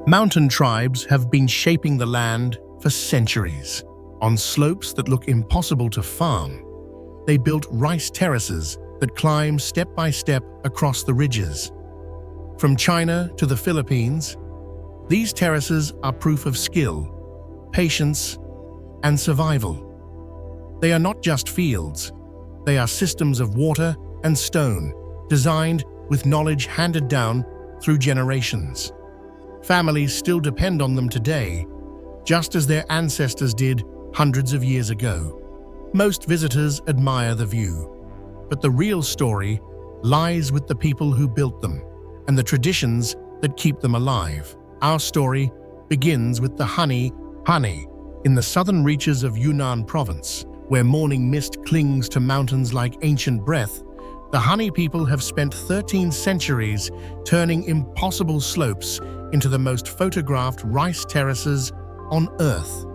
Mountain tribes have been shaping the land for centuries. On slopes that look impossible to farm, they built rice terraces that climb step by step across the ridges. From China to the Philippines, these terraces are proof of skill, patience, and survival. They are not just fields, they are systems of water and stone, designed with knowledge handed down through generations. Families still depend on them today, just as their ancestors did hundreds of years ago. Most visitors admire the view, but the real story lies with the people who built them and the traditions that keep them alive. Our story begins with the Hani in the southern reaches of Yunnan province, where morning mist clings to mountains like ancient breath. The Hani people have spent 13 centuries turning impossible slopes into the most photographed rice terraces on Earth.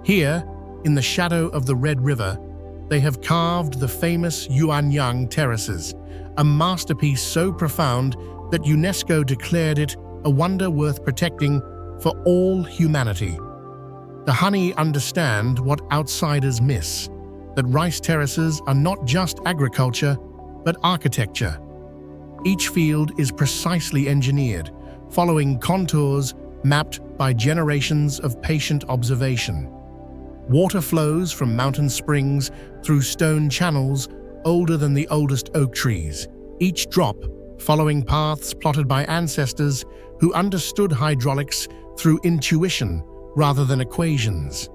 Here, in the shadow of the Red River, they have carved the famous Yuanyang terraces, a masterpiece so profound that UNESCO declared it a wonder worth protecting for all humanity. The Hani understand what outsiders miss, that rice terraces are not just agriculture, but architecture. Each field is precisely engineered, following contours mapped by generations of patient observation. Water flows from mountain springs through stone channels older than the oldest oak trees, each drop following paths plotted by ancestors who understood hydraulics through intuition rather than equations.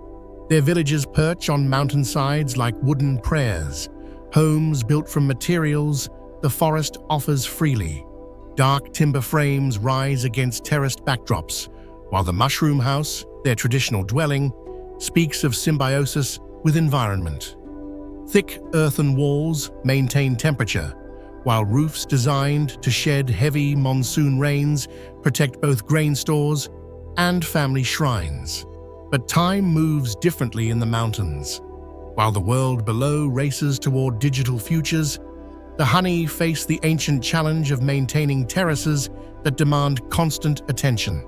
Their villages perch on mountainsides like wooden prayers, homes built from materials the forest offers freely. Dark timber frames rise against terraced backdrops, while the mushroom house, their traditional dwelling, speaks of symbiosis with environment. Thick earthen walls maintain temperature, while roofs designed to shed heavy monsoon rains protect both grain stores and family shrines. But time moves differently in the mountains. While the world below races toward digital futures, the Hani face the ancient challenge of maintaining terraces that demand constant attention.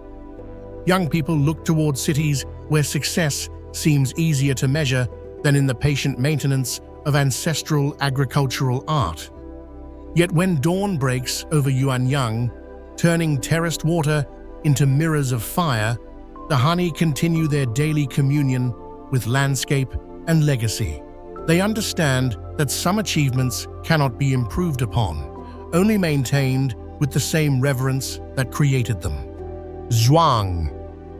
Young people look toward cities where success seems easier to measure than in the patient maintenance of ancestral agricultural art. Yet when dawn breaks over Yuanyang, turning terraced water into mirrors of fire, the Hani continue their daily communion with landscape and legacy. They understand that some achievements cannot be improved upon, only maintained with the same reverence that created them. Zhuang.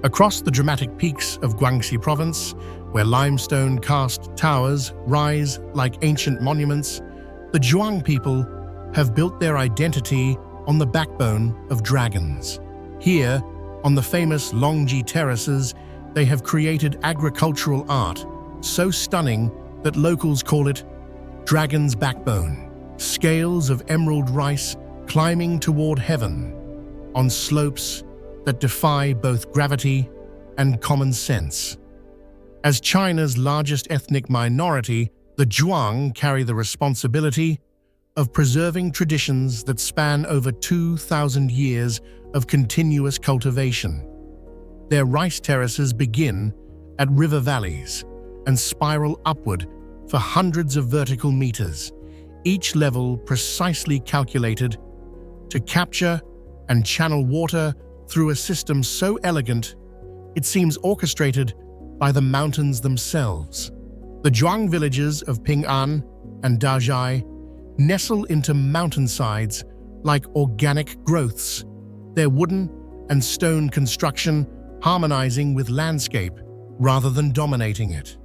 Across the dramatic peaks of Guangxi province, where limestone-cast towers rise like ancient monuments, the Zhuang people have built their identity on the backbone of dragons. Here, on the famous Longji terraces, they have created agricultural art so stunning that locals call it dragon's backbone. Scales of emerald rice climbing toward heaven on slopes that defy both gravity and common sense. As China's largest ethnic minority, the Zhuang carry the responsibility of preserving traditions that span over 2,000 years of continuous cultivation. Their rice terraces begin at river valleys and spiral upward for hundreds of vertical meters, each level precisely calculated to capture and channel water through a system so elegant it seems orchestrated by the mountains themselves. The Zhuang villages of Ping'an and Dazhai nestle into mountainsides like organic growths, their wooden and stone construction harmonizing with landscape rather than dominating it.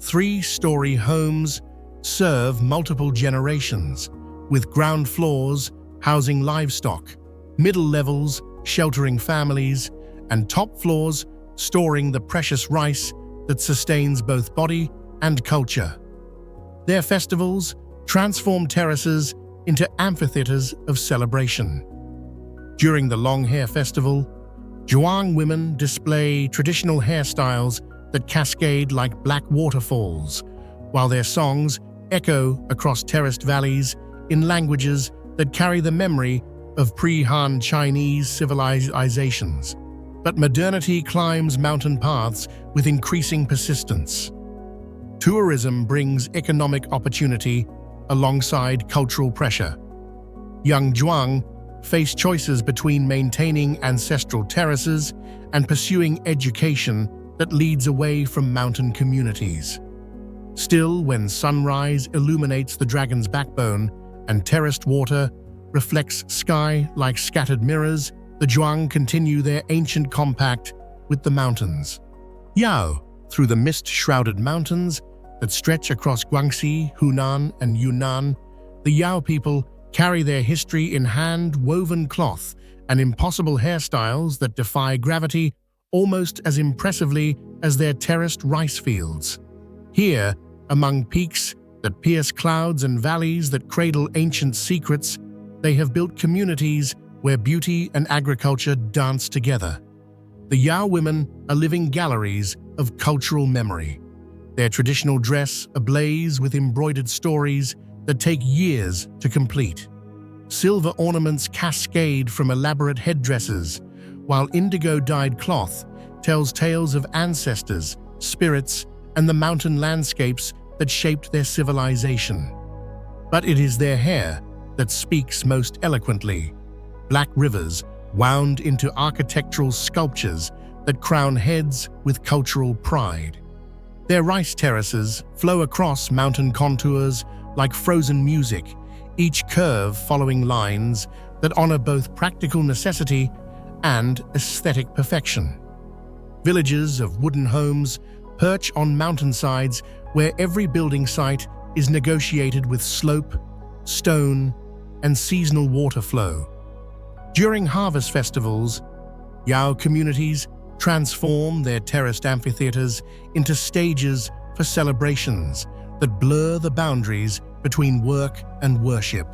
3-story homes serve multiple generations, with ground floors housing livestock, middle levels sheltering families, and top floors storing the precious rice that sustains both body and culture. Their festivals transform terraces into amphitheaters of celebration. During the Long Hair Festival, Zhuang women display traditional hairstyles that cascade like black waterfalls, while their songs echo across terraced valleys in languages that carry the memory of pre-Han Chinese civilizations. But modernity climbs mountain paths with increasing persistence. Tourism brings economic opportunity alongside cultural pressure. Young Zhuang face choices between maintaining ancestral terraces and pursuing education that leads away from mountain communities. Still, when sunrise illuminates the dragon's backbone and terraced water reflects sky like scattered mirrors, the Zhuang continue their ancient compact with the mountains. Miao, through the mist-shrouded mountains that stretch across Guangxi, Hunan, and Yunnan, the Yao people carry their history in hand-woven cloth and impossible hairstyles that defy gravity almost as impressively as their terraced rice fields. Here, among peaks that pierce clouds and valleys that cradle ancient secrets, they have built communities where beauty and agriculture dance together. The Yao women are living galleries of cultural memory, their traditional dress ablaze with embroidered stories that take years to complete. Silver ornaments cascade from elaborate headdresses, while indigo-dyed cloth tells tales of ancestors, spirits, and the mountain landscapes that shaped their civilization. But it is their hair that speaks most eloquently. Black rivers wound into architectural sculptures that crown heads with cultural pride. Their rice terraces flow across mountain contours like frozen music, each curve following lines that honor both practical necessity and aesthetic perfection. Villages of wooden homes perch on mountainsides where every building site is negotiated with slope, stone, and seasonal water flow. During harvest festivals, Yao communities transform their terraced amphitheaters into stages for celebrations that blur the boundaries between work and worship.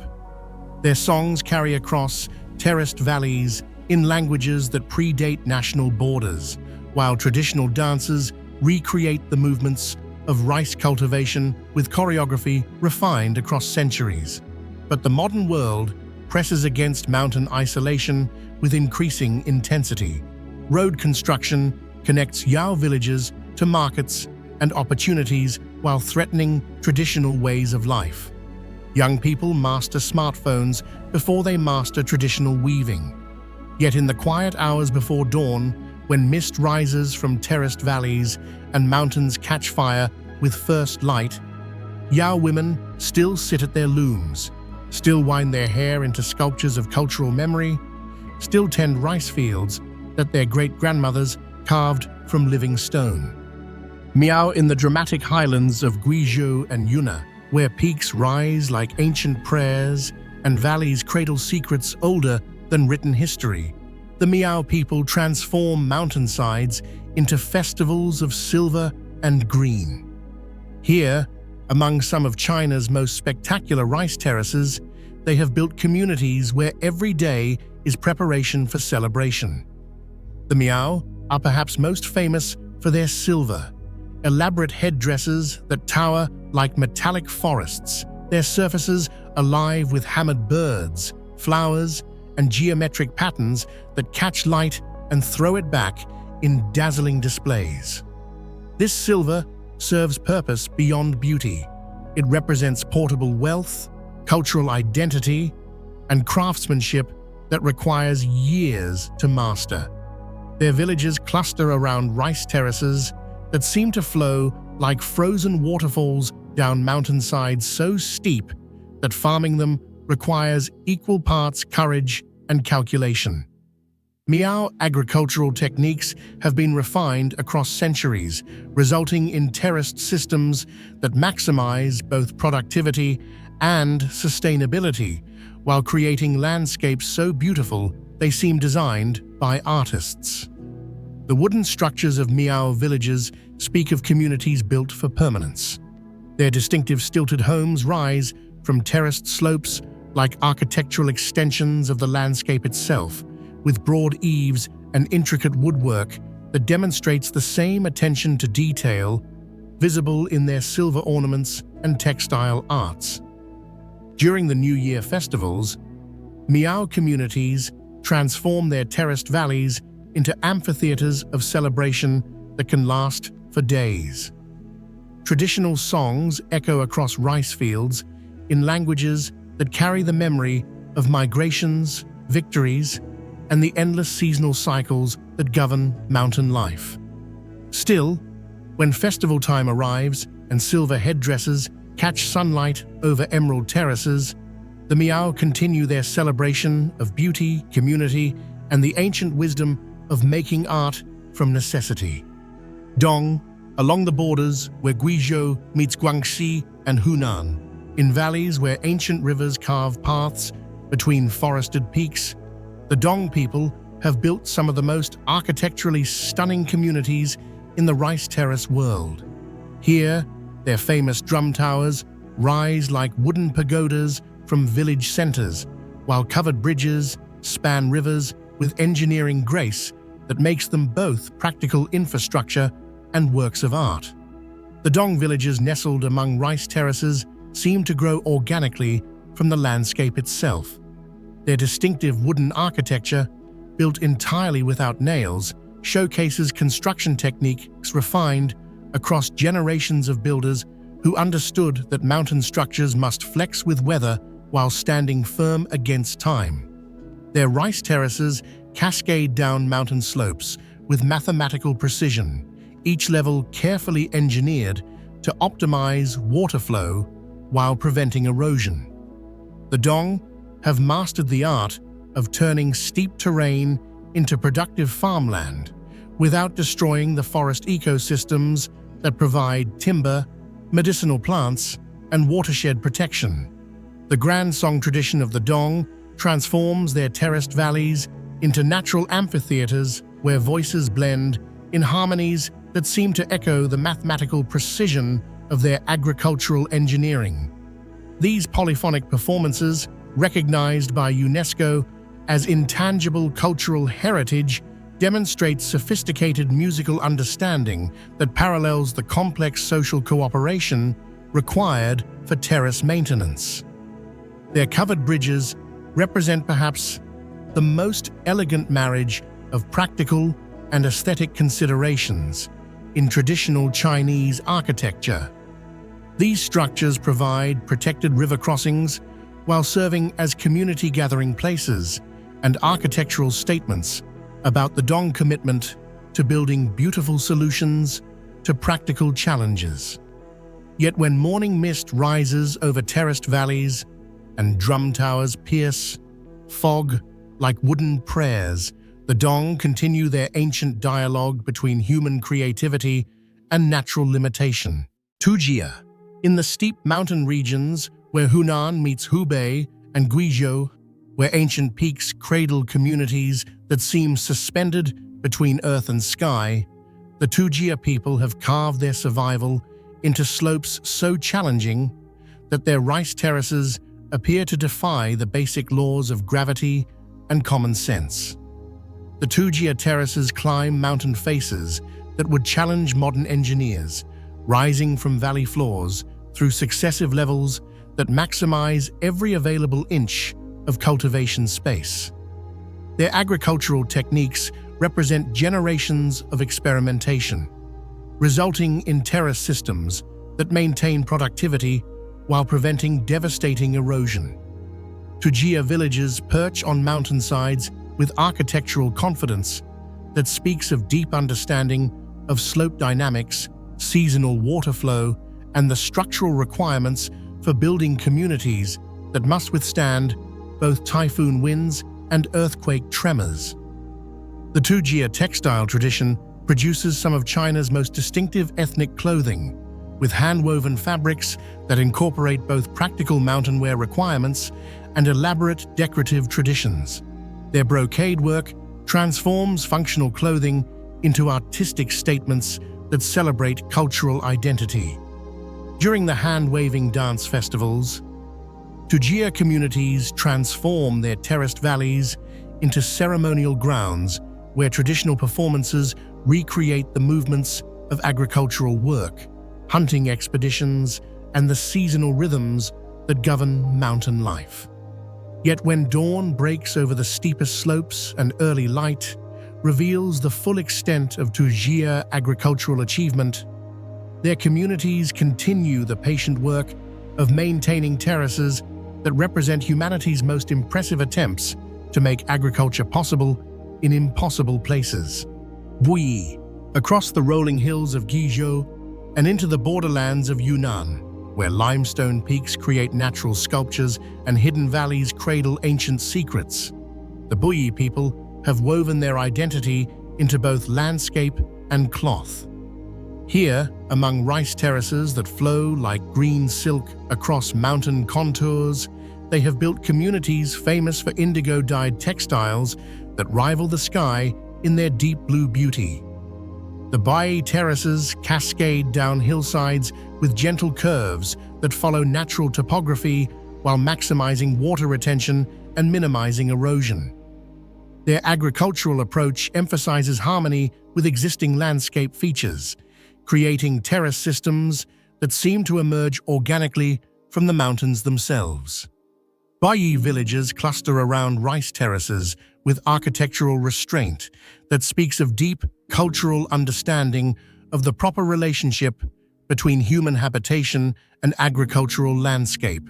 Their songs carry across terraced valleys in languages that predate national borders, while traditional dances recreate the movements of rice cultivation with choreography refined across centuries. But the modern world presses against mountain isolation with increasing intensity. Road construction connects Yao villages to markets and opportunities while threatening traditional ways of life. Young people master smartphones before they master traditional weaving. Yet in the quiet hours before dawn, when mist rises from terraced valleys and mountains catch fire with first light, Yao women still sit at their looms, still wind their hair into sculptures of cultural memory, still tend rice fields that their great-grandmothers carved from living stone. Miao in the dramatic highlands of Guizhou and Yunnan, where peaks rise like ancient prayers and valleys cradle secrets older than written history, the Miao people transform mountainsides into festivals of silver and green. Here, among some of China's most spectacular rice terraces, they have built communities where every day is preparation for celebration. The Miao are perhaps most famous for their silver, elaborate headdresses that tower like metallic forests, their surfaces alive with hammered birds, flowers, and geometric patterns that catch light and throw it back in dazzling displays. This silver serves purpose beyond beauty. It represents portable wealth, cultural identity, and craftsmanship that requires years to master. Their villages cluster around rice terraces that seem to flow like frozen waterfalls down mountainsides so steep that farming them requires equal parts courage and calculation. Miao agricultural techniques have been refined across centuries, resulting in terraced systems that maximize both productivity and sustainability, while creating landscapes so beautiful they seem designed by artists. The wooden structures of Miao villages speak of communities built for permanence. Their distinctive stilted homes rise from terraced slopes like architectural extensions of the landscape itself, with broad eaves and intricate woodwork that demonstrates the same attention to detail visible in their silver ornaments and textile arts. During the New Year festivals, Miao communities transform their terraced valleys into amphitheaters of celebration that can last for days. Traditional songs echo across rice fields in languages that carry the memory of migrations, victories, and the endless seasonal cycles that govern mountain life. Still, when festival time arrives and silver headdresses catch sunlight over emerald terraces, the Miao continue their celebration of beauty, community, and the ancient wisdom of making art from necessity. Dong, along the borders where Guizhou meets Guangxi and Hunan, in valleys where ancient rivers carve paths between forested peaks, the Dong people have built some of the most architecturally stunning communities in the rice terrace world. Here, their famous drum towers rise like wooden pagodas from village centers, while covered bridges span rivers with engineering grace that makes them both practical infrastructure and works of art. The Dong villages nestled among rice terraces seem to grow organically from the landscape itself. Their distinctive wooden architecture, built entirely without nails, showcases construction techniques refined across generations of builders who understood that mountain structures must flex with weather while standing firm against time. Their rice terraces cascade down mountain slopes with mathematical precision, each level carefully engineered to optimize water flow while preventing erosion. The Dong have mastered the art of turning steep terrain into productive farmland without destroying the forest ecosystems that provide timber, medicinal plants, and watershed protection. The grand song tradition of the Dong transforms their terraced valleys into natural amphitheaters where voices blend in harmonies that seem to echo the mathematical precision of their agricultural engineering. These polyphonic performances, recognized by UNESCO as intangible cultural heritage, demonstrate sophisticated musical understanding that parallels the complex social cooperation required for terrace maintenance. Their covered bridges represent perhaps the most elegant marriage of practical and aesthetic considerations in traditional Chinese architecture. These structures provide protected river crossings while serving as community gathering places and architectural statements about the Dong commitment to building beautiful solutions to practical challenges. Yet when morning mist rises over terraced valleys and drum towers pierce fog like wooden prayers, the Dong continue their ancient dialogue between human creativity and natural limitation. Tujia, in the steep mountain regions where Hunan meets Hubei and Guizhou, where ancient peaks cradle communities that seem suspended between earth and sky, the Tujia people have carved their survival into slopes so challenging that their rice terraces appear to defy the basic laws of gravity and common sense. The Tujia terraces climb mountain faces that would challenge modern engineers, rising from valley floors through successive levels that maximize every available inch of cultivation space. Their agricultural techniques represent generations of experimentation, resulting in terrace systems that maintain productivity while preventing devastating erosion. Tujia villages perch on mountainsides with architectural confidence that speaks of deep understanding of slope dynamics, seasonal water flow, and the structural requirements for building communities that must withstand both typhoon winds and earthquake tremors. The Tujia textile tradition produces some of China's most distinctive ethnic clothing, with hand-woven fabrics that incorporate both practical mountain wear requirements and elaborate decorative traditions. Their brocade work transforms functional clothing into artistic statements that celebrate cultural identity. During the hand-waving dance festivals, Tujia communities transform their terraced valleys into ceremonial grounds where traditional performances recreate the movements of agricultural work, hunting expeditions, and the seasonal rhythms that govern mountain life. Yet when dawn breaks over the steepest slopes and early light reveals the full extent of Tujia agricultural achievement. Their communities continue the patient work of maintaining terraces that represent humanity's most impressive attempts to make agriculture possible in impossible places. Bouyei, across the rolling hills of Guizhou and into the borderlands of Yunnan, where limestone peaks create natural sculptures and hidden valleys cradle ancient secrets. The Bouyei people have woven their identity into both landscape and cloth. Here, among rice terraces that flow like green silk across mountain contours, they have built communities famous for indigo-dyed textiles that rival the sky in their deep blue beauty. The Bouyei terraces cascade down hillsides with gentle curves that follow natural topography while maximizing water retention and minimizing erosion. Their agricultural approach emphasizes harmony with existing landscape features, creating terrace systems that seem to emerge organically from the mountains themselves. Bouyei villages cluster around rice terraces with architectural restraint that speaks of deep cultural understanding of the proper relationship between human habitation and agricultural landscape.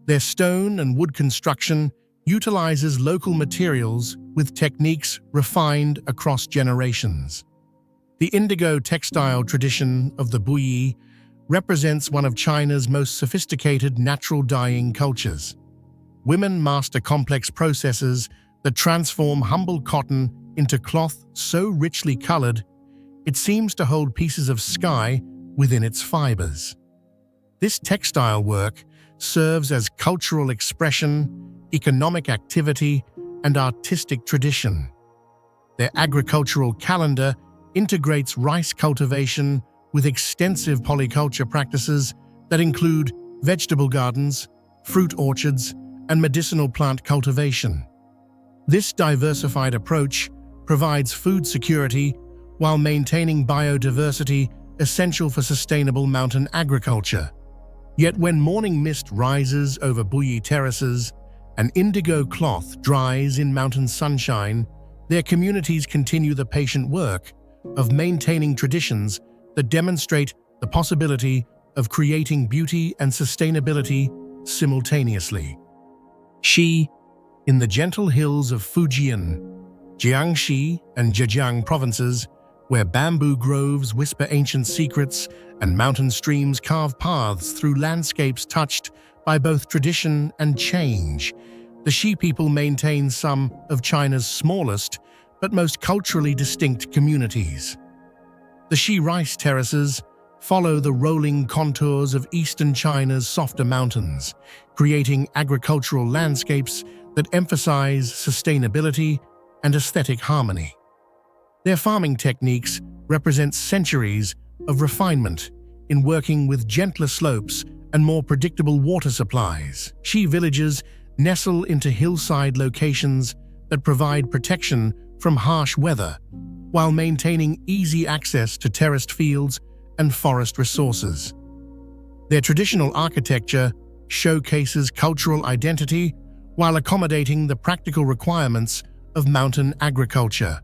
Their stone and wood construction utilizes local materials with techniques refined across generations. The indigo textile tradition of the Bouyei represents one of China's most sophisticated natural dyeing cultures. Women master complex processes that transform humble cotton into cloth so richly colored, it seems to hold pieces of sky within its fibers. This textile work serves as cultural expression, economic activity, and artistic tradition. Their agricultural calendar integrates rice cultivation with extensive polyculture practices that include vegetable gardens, fruit orchards, and medicinal plant cultivation. This diversified approach provides food security while maintaining biodiversity essential for sustainable mountain agriculture. Yet when morning mist rises over Bouyei terraces and indigo cloth dries in mountain sunshine, their communities continue the patient work of maintaining traditions that demonstrate the possibility of creating beauty and sustainability simultaneously. In the gentle hills of Fujian, Jiangxi, and Zhejiang provinces, where bamboo groves whisper ancient secrets and mountain streams carve paths through landscapes touched by both tradition and change, the Xi people maintain some of China's smallest but most culturally distinct communities. The Xi rice terraces follow the rolling contours of eastern China's softer mountains, creating agricultural landscapes that emphasize sustainability and aesthetic harmony. Their farming techniques represent centuries of refinement in working with gentler slopes and more predictable water supplies. Xi villages nestle into hillside locations that provide protection from harsh weather, while maintaining easy access to terraced fields and forest resources. Their traditional architecture showcases cultural identity while accommodating the practical requirements of mountain agriculture.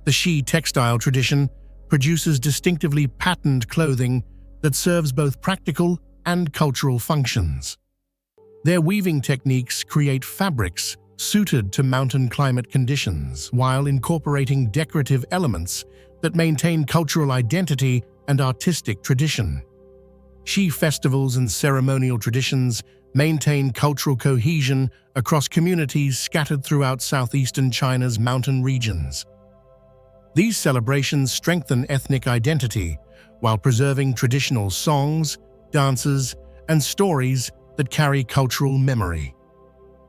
The Xi textile tradition produces distinctively patterned clothing that serves both practical and cultural functions. Their weaving techniques create fabrics suited to mountain climate conditions while incorporating decorative elements that maintain cultural identity and artistic tradition. Xi festivals and ceremonial traditions maintain cultural cohesion across communities scattered throughout southeastern China's mountain regions. These celebrations strengthen ethnic identity while preserving traditional songs, dances, and stories that carry cultural memory.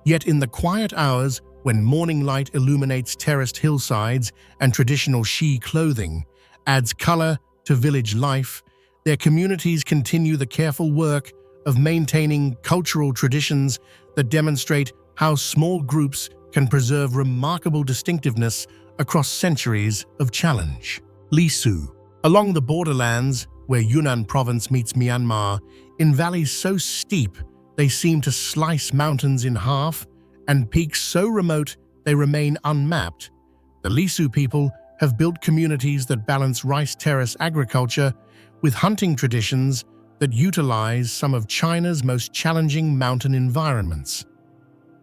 Yet in the quiet hours when morning light illuminates terraced hillsides and traditional Xi clothing adds color to village life, their communities continue the careful work of maintaining cultural traditions that demonstrate how small groups can preserve remarkable distinctiveness across centuries of challenge. Lisu, along the borderlands where Yunnan province meets Myanmar, in valleys so steep they seem to slice mountains in half, and peaks so remote they remain unmapped, The Lisu people have built communities that balance rice terrace agriculture with hunting traditions that utilize some of China's most challenging mountain environments.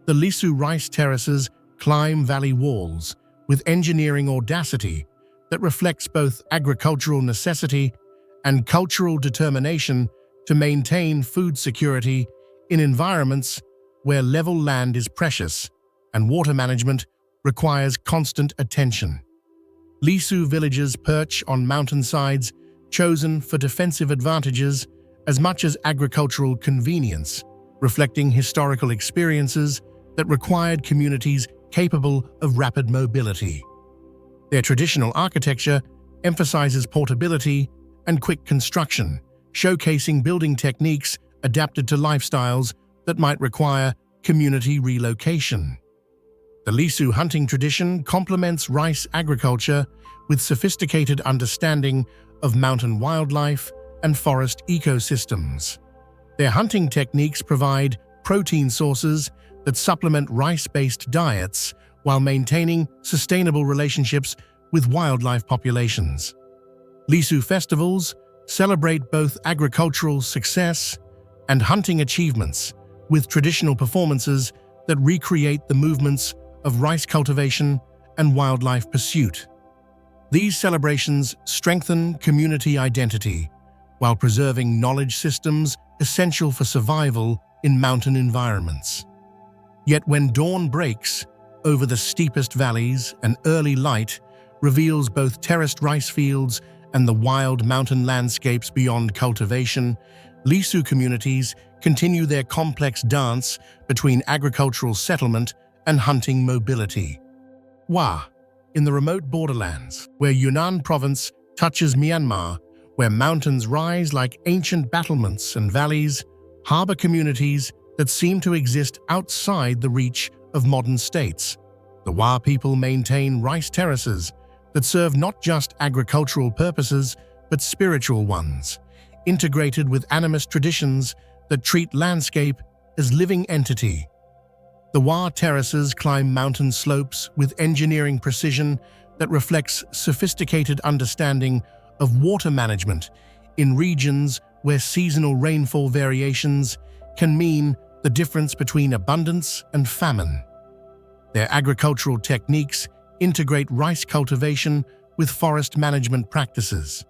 The Lisu rice terraces climb valley walls with engineering audacity that reflects both agricultural necessity and cultural determination to maintain food security in environments where level land is precious and water management requires constant attention. Lisu villages perch on mountainsides chosen for defensive advantages as much as agricultural convenience, reflecting historical experiences that required communities capable of rapid mobility. Their traditional architecture emphasizes portability and quick construction, showcasing building techniques adapted to lifestyles that might require community relocation. The Lisu hunting tradition complements rice agriculture with sophisticated understanding of mountain wildlife and forest ecosystems. Their hunting techniques provide protein sources that supplement rice-based diets while maintaining sustainable relationships with wildlife populations. Lisu festivals celebrate both agricultural success and hunting achievements, with traditional performances that recreate the movements of rice cultivation and wildlife pursuit. These celebrations strengthen community identity while preserving knowledge systems essential for survival in mountain environments. Yet when dawn breaks over the steepest valleys and early light reveals both terraced rice fields and the wild mountain landscapes beyond cultivation, Lisu communities continue their complex dance between agricultural settlement and hunting mobility. Wa, in the remote borderlands, where Yunnan province touches Myanmar, where mountains rise like ancient battlements and valleys harbor communities that seem to exist outside the reach of modern states. The Wa people maintain rice terraces that serve not just agricultural purposes but spiritual ones, integrated with animist traditions that treat landscape as living entity. The Wa terraces climb mountain slopes with engineering precision that reflects sophisticated understanding of water management in regions where seasonal rainfall variations can mean the difference between abundance and famine. Their agricultural techniques integrate rice cultivation with forest management practices.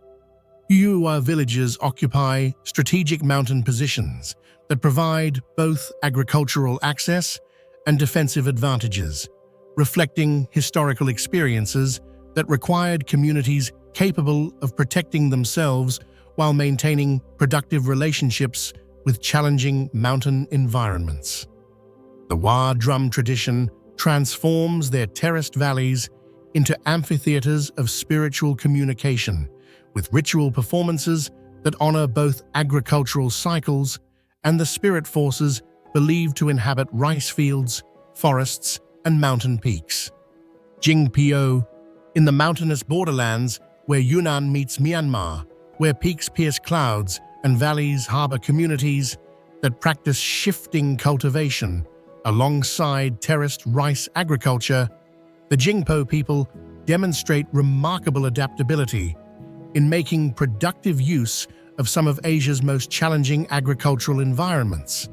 Bouyei villages occupy strategic mountain positions that provide both agricultural access and defensive advantages, reflecting historical experiences that required communities capable of protecting themselves while maintaining productive relationships with challenging mountain environments. The Wa drum tradition transforms their terraced valleys into amphitheaters of spiritual communication, with ritual performances that honor both agricultural cycles and the spirit forces believed to inhabit rice fields, forests, and mountain peaks. Jingpo, in the mountainous borderlands where Yunnan meets Myanmar, where peaks pierce clouds and valleys harbor communities that practice shifting cultivation alongside terraced rice agriculture, the Jingpo people demonstrate remarkable adaptability in making productive use of some of Asia's most challenging agricultural environments.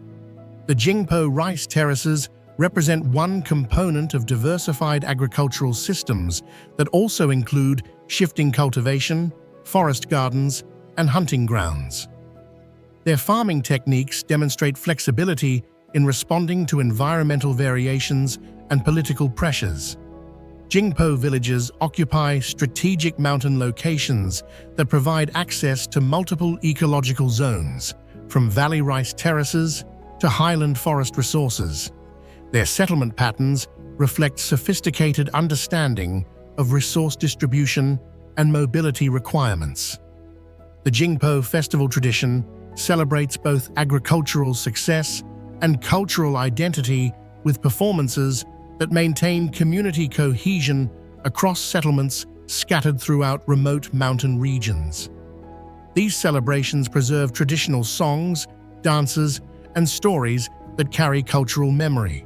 The Jingpo rice terraces represent one component of diversified agricultural systems that also include shifting cultivation, forest gardens, and hunting grounds. Their farming techniques demonstrate flexibility in responding to environmental variations and political pressures. Jingpo villages occupy strategic mountain locations that provide access to multiple ecological zones, from valley rice terraces to highland forest resources. Their settlement patterns reflect sophisticated understanding of resource distribution and mobility requirements. The Jingpo festival tradition celebrates both agricultural success and cultural identity with performances that maintain community cohesion across settlements scattered throughout remote mountain regions. These celebrations preserve traditional songs, dances, and stories that carry cultural memory.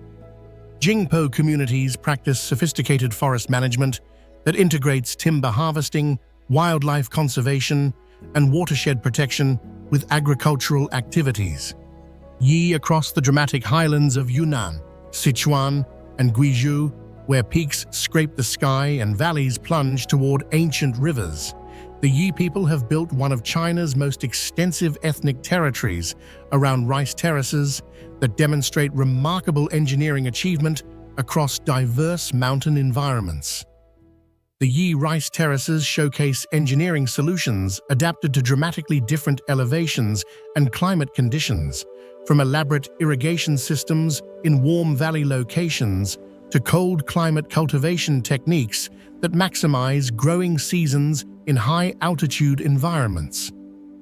Jingpo communities practice sophisticated forest management that integrates timber harvesting, wildlife conservation, and watershed protection with agricultural activities. Yi across the dramatic highlands of Yunnan, Sichuan, and Guizhou, where peaks scrape the sky and valleys plunge toward ancient rivers. The Yi people have built one of China's most extensive ethnic territories around rice terraces that demonstrate remarkable engineering achievement across diverse mountain environments. The Yi rice terraces showcase engineering solutions adapted to dramatically different elevations and climate conditions, from elaborate irrigation systems in warm valley locations to cold climate cultivation techniques that maximize growing seasons in high-altitude environments.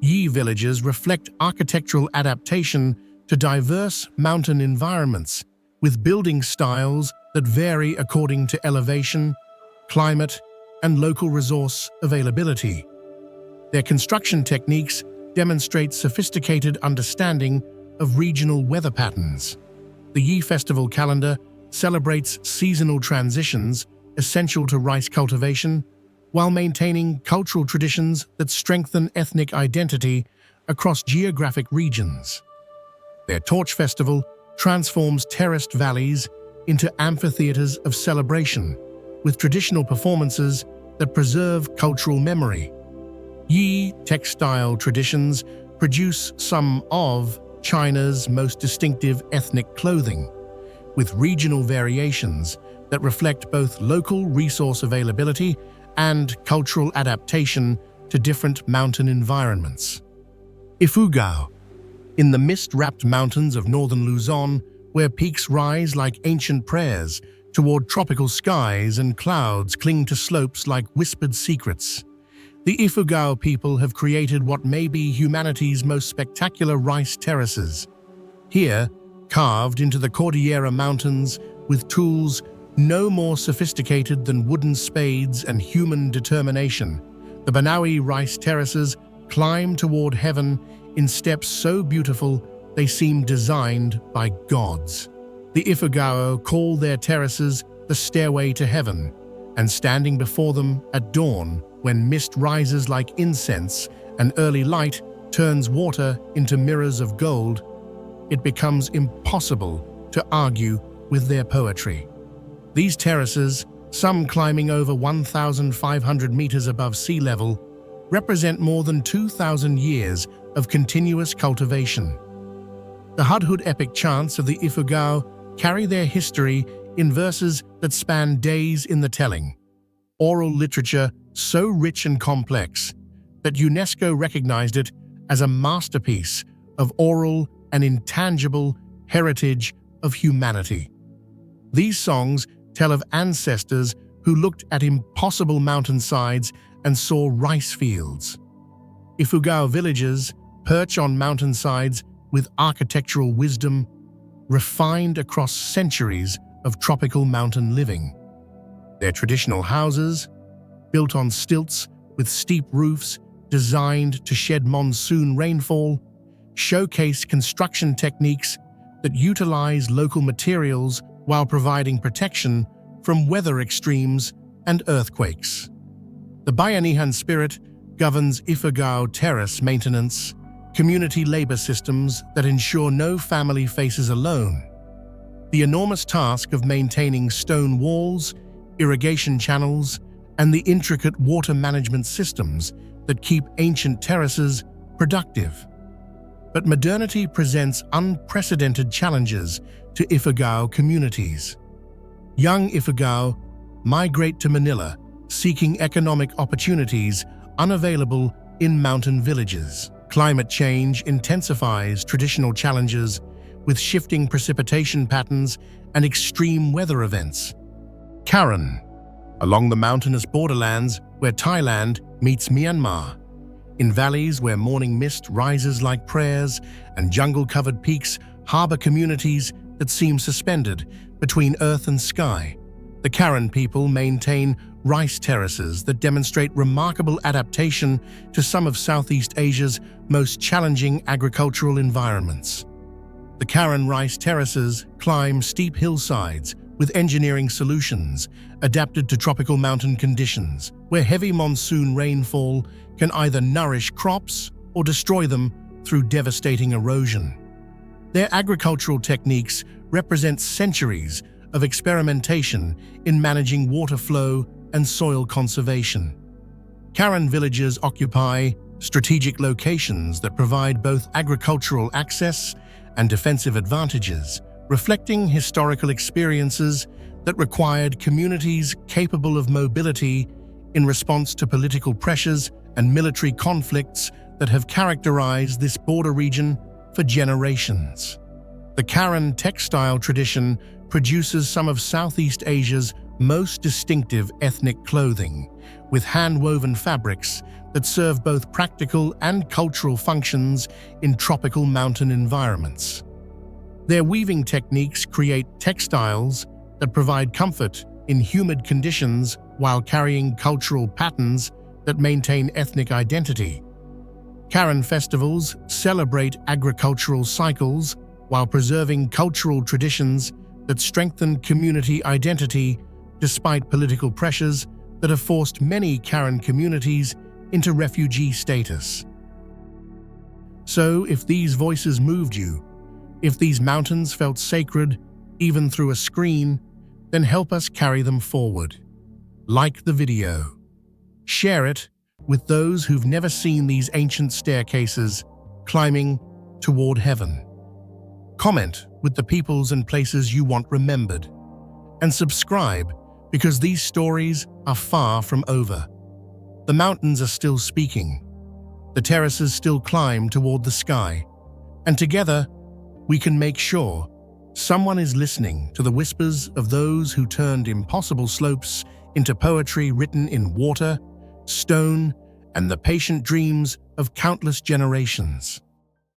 Yi villages reflect architectural adaptation to diverse mountain environments, with building styles that vary according to elevation, climate, and local resource availability. Their construction techniques demonstrate sophisticated understanding of regional weather patterns. The Yi Festival calendar celebrates seasonal transitions essential to rice cultivation, while maintaining cultural traditions that strengthen ethnic identity across geographic regions. Their Torch Festival transforms terraced valleys into amphitheaters of celebration, with traditional performances that preserve cultural memory. Yi textile traditions produce some of China's most distinctive ethnic clothing, with regional variations that reflect both local resource availability and cultural adaptation to different mountain environments. Ifugao, in the mist-wrapped mountains of northern Luzon, where peaks rise like ancient prayers toward tropical skies and clouds cling to slopes like whispered secrets. The Ifugao people have created what may be humanity's most spectacular rice terraces. Here, carved into the Cordillera Mountains with tools no more sophisticated than wooden spades and human determination, the Bouyei rice terraces climb toward heaven in steps so beautiful they seem designed by gods. The Ifugao call their terraces the stairway to heaven, and standing before them at dawn, when mist rises like incense and early light turns water into mirrors of gold, it becomes impossible to argue with their poetry. These terraces, some climbing over 1,500 meters above sea level, represent more than 2,000 years of continuous cultivation. The Hudhud epic chants of the Ifugao carry their history in verses that span days in the telling. Oral literature so rich and complex that UNESCO recognized it as a masterpiece of oral and intangible heritage of humanity. These songs tell of ancestors who looked at impossible mountainsides and saw rice fields. Ifugao villages perch on mountainsides with architectural wisdom refined across centuries of tropical mountain living. Their traditional houses, built on stilts with steep roofs designed to shed monsoon rainfall, showcase construction techniques that utilize local materials while providing protection from weather extremes and earthquakes. The Bayanihan spirit governs Ifugao terrace maintenance, community labor systems that ensure no family faces alone. The enormous task of maintaining stone walls, irrigation channels, and the intricate water management systems that keep ancient terraces productive. But modernity presents unprecedented challenges to Ifugao communities. Young Ifugao migrate to Manila, seeking economic opportunities unavailable in mountain villages. Climate change intensifies traditional challenges with shifting precipitation patterns and extreme weather events. Karen, along the mountainous borderlands where Thailand meets Myanmar, in valleys where morning mist rises like prayers and jungle-covered peaks harbor communities that seem suspended between earth and sky. The Karen people maintain rice terraces that demonstrate remarkable adaptation to some of Southeast Asia's most challenging agricultural environments. The Karen rice terraces climb steep hillsides with engineering solutions adapted to tropical mountain conditions, where heavy monsoon rainfall can either nourish crops or destroy them through devastating erosion. Their agricultural techniques represent centuries of experimentation in managing water flow and soil conservation. Karen villages occupy strategic locations that provide both agricultural access and defensive advantages, reflecting historical experiences that required communities capable of mobility in response to political pressures and military conflicts that have characterized this border region for generations. The Karen textile tradition produces some of Southeast Asia's most distinctive ethnic clothing, with hand-woven fabrics that serve both practical and cultural functions in tropical mountain environments. Their weaving techniques create textiles that provide comfort in humid conditions while carrying cultural patterns that maintain ethnic identity. Karen festivals celebrate agricultural cycles while preserving cultural traditions that strengthen community identity despite political pressures that have forced many Karen communities into refugee status. So, if these voices moved you, if these mountains felt sacred, even through a screen, then help us carry them forward. Like the video. Share it with those who've never seen these ancient staircases climbing toward heaven. Comment with the peoples and places you want remembered. And subscribe, because these stories are far from over. The mountains are still speaking. The terraces still climb toward the sky. And together, we can make sure someone is listening to the whispers of those who turned impossible slopes into poetry written in water, stone, and the patient dreams of countless generations.